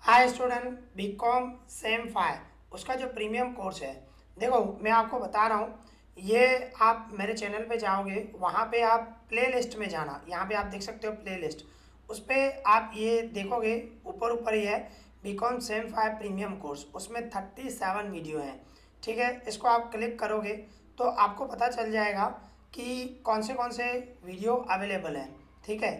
हाय student, BCom sem five उसका जो premium course है, देखो मैं आपको बता रहा हूँ। ये आप मेरे चैनल पे जाओगे, वहाँ पे आप प्ले लिस्ट में जाना, यहाँ पे आप देख सकते हो प्ले लिस्ट। उस पर आप ये देखोगे, ऊपर ऊपर ही है BCom sem five premium course, उसमें 37 वीडियो हैं। ठीक है, इसको आप क्लिक करोगे तो आपको पता चल जाएगा कि कौन से वीडियो अवेलेबल हैं। ठीक है,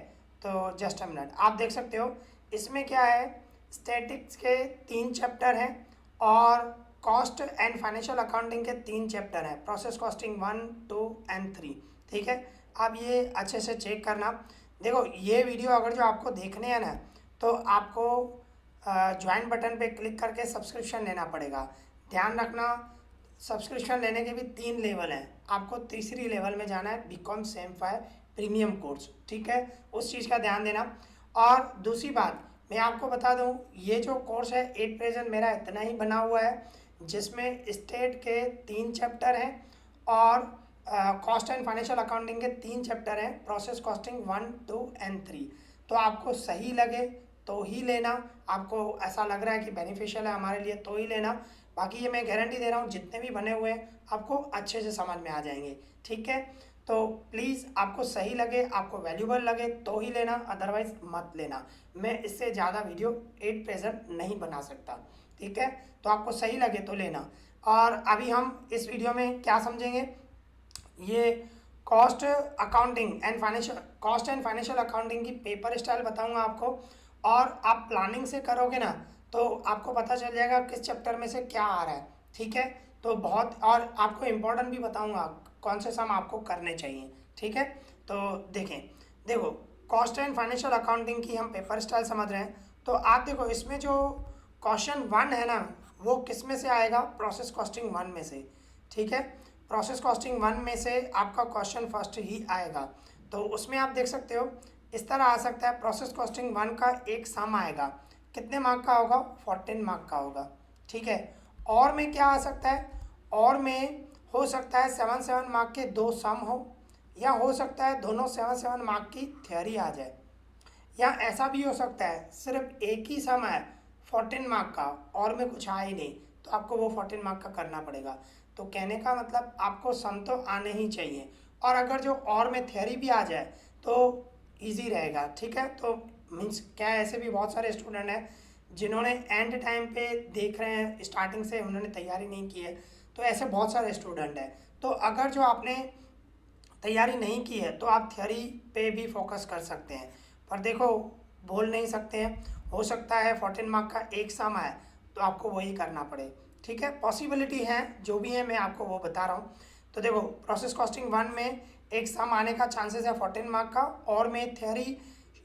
तो जस्ट अ मिनट, आप देख सकते हो इसमें क्या है। स्टैटिक्स के 3 चैप्टर हैं और कॉस्ट एंड फाइनेंशियल अकाउंटिंग के 3 चैप्टर हैं, प्रोसेस कॉस्टिंग 1, 2 एंड 3। ठीक है, आप ये अच्छे से चेक करना। देखो ये वीडियो अगर जो आपको देखने हैं ना, तो आपको ज्वाइन बटन पे क्लिक करके सब्सक्रिप्शन लेना पड़ेगा। ध्यान रखना, सब्सक्रिप्शन लेने के भी 3 लेवल हैं, आपको तीसरी लेवल में जाना है, BCom sem five premium course. ठीक है, उस चीज़ का ध्यान देना। और दूसरी बात मैं आपको बता दूं, ये जो कोर्स है एट प्रेजेंट मेरा इतना ही बना हुआ है, जिसमें स्टेट के 3 चैप्टर हैं और कॉस्ट एंड फाइनेंशियल अकाउंटिंग के 3 चैप्टर हैं, प्रोसेस कॉस्टिंग 1, 2 एंड 3। तो आपको सही लगे तो ही लेना, आपको ऐसा लग रहा है कि बेनिफिशियल है हमारे लिए तो ही लेना। बाकी ये मैं गारंटी दे रहा हूँ, जितने भी बने हुए हैं आपको अच्छे से समझ में आ जाएंगे। ठीक है, तो प्लीज़ आपको सही लगे, आपको वैल्यूबल लगे तो ही लेना, अदरवाइज मत लेना। मैं इससे ज़्यादा वीडियो एट प्रेजेंट नहीं बना सकता। ठीक है, तो आपको सही लगे तो लेना। और अभी हम इस वीडियो में क्या समझेंगे, ये कॉस्ट एंड फाइनेंशियल अकाउंटिंग की पेपर स्टाइल बताऊंगा आपको। और आप प्लानिंग से करोगे ना, तो आपको पता चल जाएगा किस चैप्टर में से क्या आ रहा है। ठीक है, तो बहुत, और आपको इम्पोर्टेंट भी बताऊंगा कौन से सम आपको करने चाहिए। ठीक है, तो देखें, देखो कॉस्ट एंड फाइनेंशियल अकाउंटिंग की हम पेपर स्टाइल समझ रहे हैं। तो आप देखो इसमें जो क्वेश्चन 1 है ना, वो किस में से आएगा, प्रोसेस कॉस्टिंग 1 में से। ठीक है, प्रोसेस कॉस्टिंग 1 में से आपका क्वेश्चन फर्स्ट ही आएगा। तो उसमें आप देख सकते हो इस तरह आ सकता है, प्रोसेस कॉस्टिंग 1 का एक सम आएगा, कितने मार्क का होगा, 14 मार्क का होगा। ठीक है, और में क्या आ सकता है, और में हो सकता है 7 मार्क के 2 सम हो, या हो सकता है दोनों 7 मार्क की थ्योरी आ जाए, या ऐसा भी हो सकता है सिर्फ एक ही सम है 14 मार्क का और में कुछ आ ही नहीं, तो आपको वो 14 मार्क का करना पड़ेगा। तो कहने का मतलब आपको सम तो आने ही चाहिए, और अगर जो और में थ्योरी भी आ जाए तो इजी रहेगा। ठीक है, तो मीन्स क्या है, ऐसे भी बहुत सारे स्टूडेंट हैं जिन्होंने एंड टाइम पे देख रहे हैं, स्टार्टिंग से उन्होंने तैयारी नहीं की है। तो ऐसे बहुत सारे स्टूडेंट हैं, तो अगर जो आपने तैयारी नहीं की है तो आप थ्योरी पे भी फोकस कर सकते हैं। पर देखो, बोल नहीं सकते हैं, हो सकता है 14 मार्क का एक सम आए तो आपको वही करना पड़े। ठीक है, पॉसिबिलिटी है, जो भी है मैं आपको वो बता रहा हूँ। तो देखो प्रोसेस कॉस्टिंग 1 में एक सम आने का चांसेस है 14 मार्क का, और में थ्योरी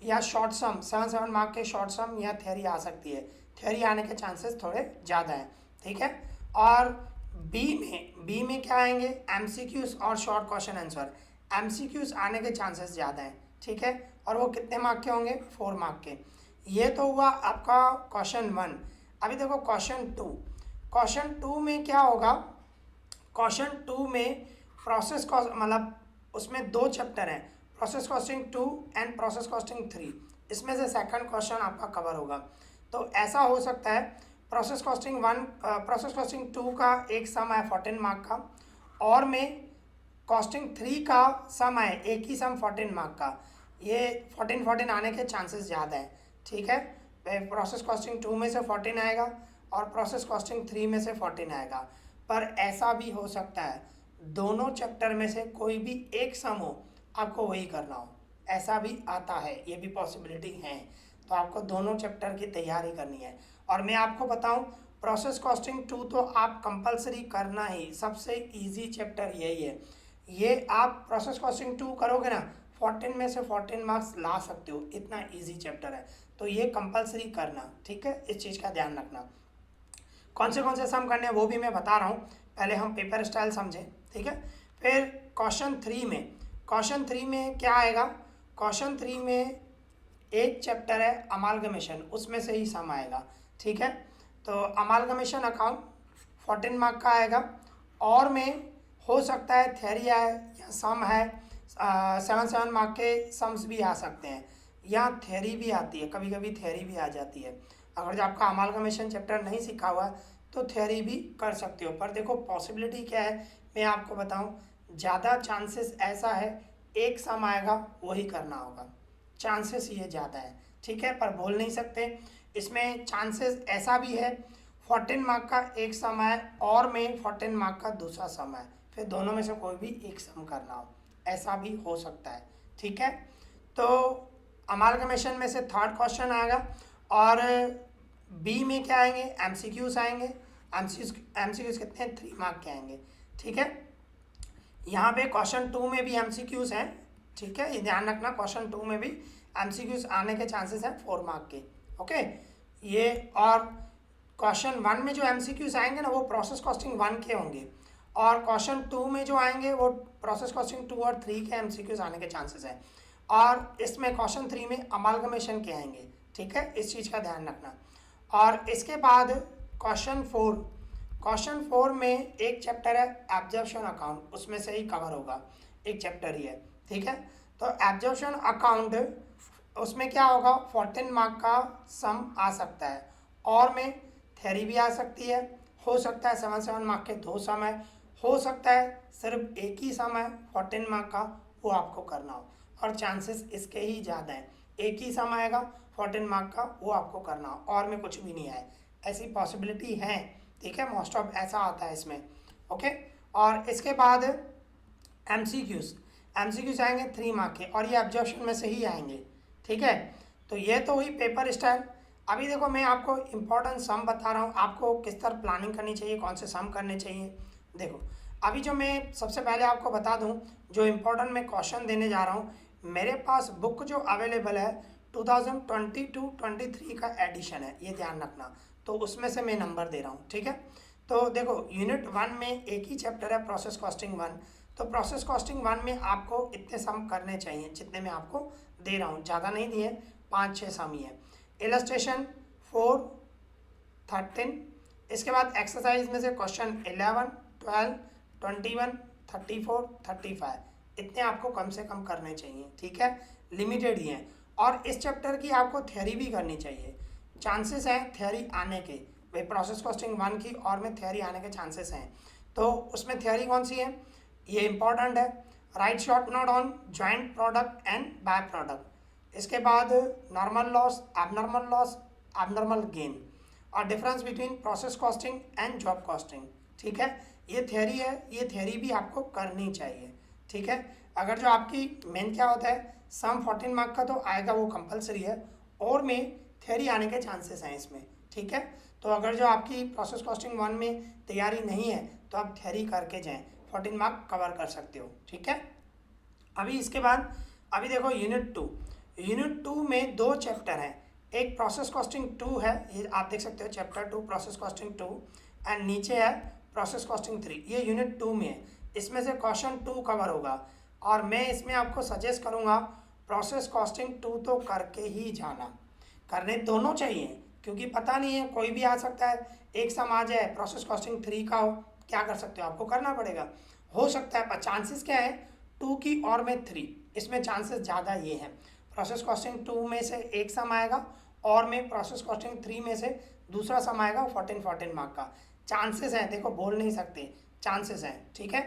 या शॉर्ट सम 7 मार्क के शॉर्ट सम या थ्योरी आ सकती है, थ्योरी आने के चांसेस थोड़े ज़्यादा हैं। ठीक है, और बी में क्या आएंगे, एमसीक्यूज और शॉर्ट क्वेश्चन आंसर। एमसीक्यूज आने के चांसेस ज़्यादा हैं। ठीक है, और वो कितने मार्क के होंगे, 4 मार्क के। ये तो हुआ आपका क्वेश्चन 1। अभी देखो क्वेश्चन 2 में क्या होगा, क्वेश्चन 2 में प्रोसेस कॉस्ट, मतलब उसमें 2 चैप्टर हैं, process costing 2 and process costing 3। इसमें से सेकंड क्वेश्चन आपका कवर होगा। तो ऐसा हो सकता है प्रोसेस कॉस्टिंग 2 का एक सम है 14 मार्क का, और में कॉस्टिंग 3 का सम है एक ही सम 14 मार्क का। ये 14 आने के चांसेस ज़्यादा हैं। ठीक है, प्रोसेस कॉस्टिंग 2 में से 14 आएगा और प्रोसेस कॉस्टिंग 3 में से 14 आएगा। पर ऐसा भी हो सकता है दोनों चैप्टर में से कोई भी एक सम हो, आपको वही करना हो, ऐसा भी आता है, ये भी पॉसिबिलिटी है। तो आपको दोनों चैप्टर की तैयारी करनी है। और मैं आपको बताऊं, प्रोसेस कॉस्टिंग 2 तो आप कंपलसरी करना ही, सबसे इजी चैप्टर यही है। ये आप प्रोसेस कॉस्टिंग 2 करोगे ना, 14 में से 14 मार्क्स ला सकते हो, इतना इजी चैप्टर है। तो ये कंपलसरी करना। ठीक है, इस चीज़ का ध्यान रखना। कौन से सम करने हैं वो भी मैं बता रहा हूँ, पहले हम पेपर स्टाइल समझें। ठीक है, फिर क्वेश्चन थ्री में क्या आएगा, क्वेश्चन 3 में एक चैप्टर है अमालगमेशन, उसमें से ही सम आएगा। ठीक है, तो अमालगमेशन अकाउंट 14 मार्क का आएगा, और में हो सकता है थ्योरी आए या सम है 7 मार्क के सम्स भी आ सकते हैं, या थ्योरी भी आती है, कभी कभी थ्योरी भी आ जाती है। अगर जो आपका अमालगमेशन चैप्टर नहीं सीखा हुआ है तो थ्योरी भी कर सकते हो। पर देखो पॉसिबिलिटी क्या है मैं आपको बताऊं, ज़्यादा चांसेस ऐसा है एक सम आएगा वही करना होगा, चांसेस ये ज़्यादा है, ठीक है, पर बोल नहीं सकते। इसमें चांसेस ऐसा भी है 14 मार्क का एक सम है और में 14 मार्क का दूसरा सम है, फिर दोनों में से कोई भी एक सम करना हो, ऐसा भी हो सकता है, ठीक है। तो अमालगमेशन में से थर्ड क्वेश्चन आएगा, और बी में क्या आएंगे, एमसीक्यूज आएंगे। एमसीक्यूज कितने हैं, 3 मार्क के आएंगे, ठीक है। यहाँ पे क्वेश्चन 2 में भी एमसीक्यूज हैं, ठीक है, ये ध्यान रखना, क्वेश्चन 2 में भी एमसीक्यूज आने के चांसेस हैं 4 मार्क के, ओके ये। और क्वेश्चन 1 में जो एमसीक्यूज आएंगे ना वो प्रोसेस कॉस्टिंग 1 के होंगे, और क्वेश्चन 2 में जो आएंगे वो प्रोसेस कॉस्टिंग 2 और 3 के एमसीक्यूज आने के चांसेस हैं, और इसमें क्वेश्चन 3 में अमालगमेशन के आएंगे, ठीक है, इस चीज़ का ध्यान रखना। और इसके बाद क्वेश्चन 4 में एक चैप्टर है एब्जॉर्प्शन अकाउंट, उसमें से ही कवर होगा, एक चैप्टर ही है, ठीक है। तो एब्जॉर्प्शन अकाउंट उसमें क्या होगा, 14 मार्क का सम आ सकता है, और में थ्योरी भी आ सकती है, हो सकता है 7 मार्क के 2 सम है, हो सकता है सिर्फ एक ही सम है 14 मार्क का, वो आपको करना हो, और चांसेस इसके ही ज़्यादा हैं, एक ही सम आएगा 14 मार्क का वो आपको करना हो, और में कुछ भी नहीं आए, ऐसी पॉसिबिलिटी है, ठीक है, मोस्ट ऑफ ऐसा आता है इसमें, ओके। और इसके बाद एमसीक्यूज आएंगे 3 मार्क के, और ये एब्जॉर्प्शन में से ही आएंगे, ठीक है। तो ये तो हुई पेपर स्टाइल। अभी देखो मैं आपको इम्पोर्टेंट सम बता रहा हूँ, आपको किस तरह प्लानिंग करनी चाहिए, कौन से सम करने चाहिए। देखो अभी जो मैं सबसे पहले आपको बता दूँ, जो इम्पोर्टेंट मैं क्वेश्चन देने जा रहा हूँ, मेरे पास बुक जो अवेलेबल है 2022-23 का एडिशन है, ये ध्यान रखना, तो उसमें से मैं नंबर दे रहा हूँ, ठीक है। तो देखो यूनिट 1 में एक ही चैप्टर है प्रोसेस कॉस्टिंग 1, तो प्रोसेस कॉस्टिंग 1 में आपको इतने सम करने चाहिए जितने मैं आपको दे रहा हूँ, ज़्यादा नहीं दिए, 5-6 सम ही है। इलस्ट्रेशन 4, 13, इसके बाद एक्सरसाइज में से क्वेश्चन 11, 12, 21, 34, 35, इतने आपको कम से कम करने चाहिए, ठीक है, लिमिटेड ही हैं। और इस चैप्टर की आपको थ्योरी भी करनी चाहिए, चांसेस हैं थ्योरी आने के, भाई प्रोसेस कॉस्टिंग 1 की और में थ्योरी आने के चांसेस हैं, तो उसमें थ्योरी कौन सी है, ये इंपॉर्टेंट है, right short note on joint product and by product, इसके बाद नॉर्मल लॉस, एबनॉर्मल गेन, और difference between process costing and job costing, ठीक है, ये थ्योरी है, ये थ्योरी भी आपको करनी चाहिए, ठीक है। अगर जो आपकी मेन क्या होता है, सम 14 मार्क का तो आएगा, वो कंपलसरी है, और में थ्योरी आने के चांसेस हैं इसमें, ठीक है। तो अगर जो आपकी प्रोसेस कॉस्टिंग 1 में तैयारी नहीं है तो आप थ्योरी करके जाएं, 14 मार्क कवर कर सकते हो, ठीक है। अभी इसके बाद अभी देखो यूनिट 2 में 2 चैप्टर हैं, एक प्रोसेस कॉस्टिंग 2 है, ये आप देख सकते हो चैप्टर 2 प्रोसेस कॉस्टिंग 2, एंड नीचे है प्रोसेस कॉस्टिंग 3, ये यूनिट 2 में है, इसमें से क्वेश्चन 2 कवर होगा, और मैं इसमें आपको सजेस्ट करूँगा प्रोसेस कॉस्टिंग 2 तो करके ही जाना, करने दोनों चाहिए, क्योंकि पता नहीं है कोई भी आ सकता है, एक सम आ जाए प्रोसेस कॉस्टिंग 3 का हो, क्या कर सकते हो, आपको करना पड़ेगा, हो सकता है, पर चांसेस क्या है 2 की और में 3, इसमें चांसेस ज़्यादा ये हैं, प्रोसेस कॉस्टिंग 2 में से एक सम आएगा, और में प्रोसेस कॉस्टिंग 3 में से दूसरा सम आएगा 14 मार्क का, चांसेस हैं, देखो बोल नहीं सकते, चांसेस हैं, ठीक है।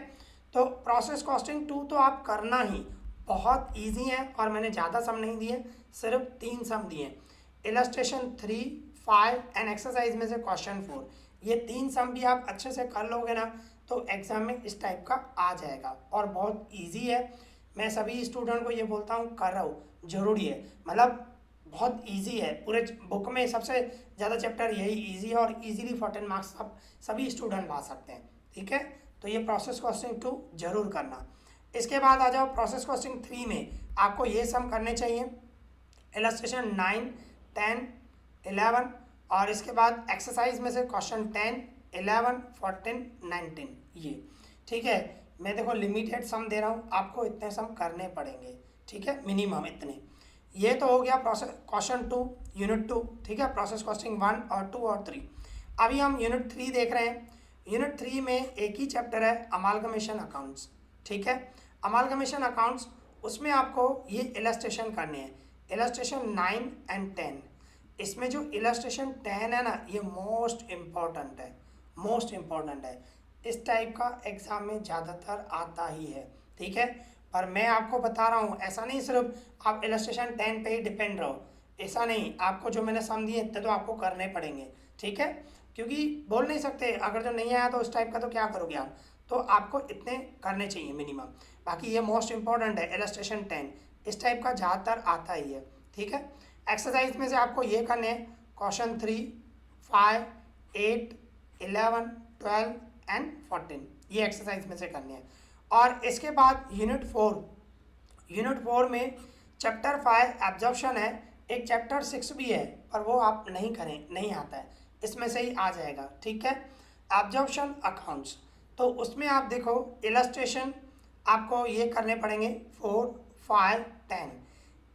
तो प्रोसेस कॉस्टिंग 2 तो आप करना ही, बहुत ईजी है, और मैंने ज़्यादा सम नहीं दिए, सिर्फ 3 सम दिए, इलस्ट्रेशन 3, 5 एंड एक्सरसाइज में से क्वेश्चन 4, ये 3 सम भी आप अच्छे से कर लोगे ना तो एग्जाम में इस टाइप का आ जाएगा, और बहुत इजी है, मैं सभी स्टूडेंट को ये बोलता हूँ कर रहा हूँ, जरूरी है, मतलब बहुत इजी है, पूरे बुक में सबसे ज़्यादा चैप्टर यही इजी है, और इजीली 14 मार्क्स आप सभी स्टूडेंट ला सकते हैं, ठीक है। तो ये प्रोसेस कॉस्टिंग 2 जरूर करना। इसके बाद आ जाओ प्रोसेस कॉस्टिंग 3 में, आपको ये सम करने चाहिए, इलस्ट्रेशन 9, 10, 11, और इसके बाद एक्सरसाइज में से क्वेश्चन 10, 11, 14, 19, ये ठीक है। मैं देखो लिमिटेड सम दे रहा हूँ, आपको इतने सम करने पड़ेंगे, ठीक है, मिनिमम इतने। ये तो हो गया प्रोसेस क्वेश्चन 2 यूनिट 2, ठीक है, प्रोसेस कॉस्टिंग 1 और 2 और 3। अभी हम यूनिट 3 देख रहे हैं, यूनिट 3 में एक ही चैप्टर है अमालगमेशन अकाउंट्स, ठीक है। अमालगमेशन अकाउंट्स उसमें आपको ये इलस्ट्रेशन करनी है, इलस्ट्रेशन 9 एंड 10। इसमें जो इलस्ट्रेशन 10 है ना, ये मोस्ट इम्पॉर्टेंट है, मोस्ट इम्पॉर्टेंट है। इस टाइप का एग्ज़ाम में ज़्यादातर आता ही है, ठीक है। पर मैं आपको बता रहा हूँ, ऐसा नहीं सिर्फ आप इलस्ट्रेशन 10 पे ही डिपेंड रहो, ऐसा नहीं, आपको जो मैंने सम दिए इतने तो आपको करने पड़ेंगे, ठीक है। क्योंकि बोल नहीं सकते, अगर जो नहीं आया तो उस टाइप का तो क्या करोगे आप, तो आपको इतने करने चाहिए मिनिमम। बाकी ये मोस्ट इंपॉर्टेंट है, इलस्ट्रेशन 10 इस टाइप का ज़्यादातर आता ही है, ठीक है। एक्सरसाइज में से आपको ये करने हैं, क्वेश्चन 3, 5, 8, 11, 12 एंड 14, ये एक्सरसाइज में से करने हैं। और इसके बाद यूनिट 4 में चैप्टर 5 एब्जॉर्प्शन है, एक चैप्टर 6 भी है, पर वो आप नहीं करें, नहीं आता है, इसमें से ही आ जाएगा, ठीक है। एब्जॉर्प्शन अकाउंट्स, तो उसमें आप देखो इलस्ट्रेशन आपको ये करने पड़ेंगे 4, 5, 10।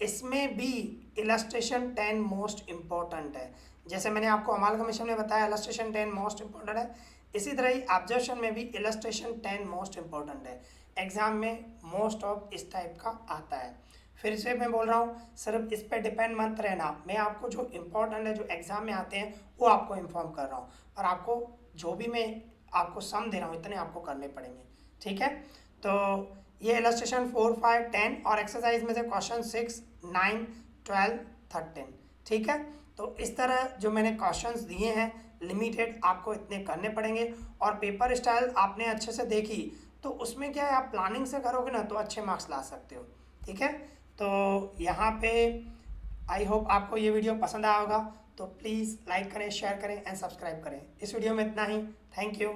इसमें भी इलस्ट्रेशन 10 मोस्ट इम्पॉर्टेंट है। जैसे मैंने आपको अमालगमेशन में बताया इलस्ट्रेशन 10 मोस्ट इम्पॉर्टेंट है, इसी तरह ही ऑब्जर्वेशन में भी इलस्ट्रेशन 10 मोस्ट इम्पॉर्टेंट है। एग्जाम में मोस्ट ऑफ इस टाइप का आता है। फिर से मैं बोल रहा हूँ, सिर्फ इस पे डिपेंड मत रहना, मैं आपको जो इम्पोर्टेंट है, जो एग्जाम में आते हैं, वो आपको इन्फॉर्म कर रहा हूँ। और आपको जो भी मैं आपको सम दे रहा हूँ, इतने आपको करने पड़ेंगे, ठीक है। तो ये इलस्ट्रेशन 4, 5, 10 और एक्सरसाइज में से क्वेश्चन 6, 9, 12, 13, ठीक है। तो इस तरह जो मैंने क्वेश्चंस दिए हैं लिमिटेड, आपको इतने करने पड़ेंगे। और पेपर स्टाइल आपने अच्छे से देखी, तो उसमें क्या है, आप प्लानिंग से करोगे ना तो अच्छे मार्क्स ला सकते हो, ठीक है। तो यहाँ पे आई होप आपको ये वीडियो पसंद आया होगा, तो प्लीज़ लाइक करें, शेयर करें एंड सब्सक्राइब करें। इस वीडियो में इतना ही, थैंक यू।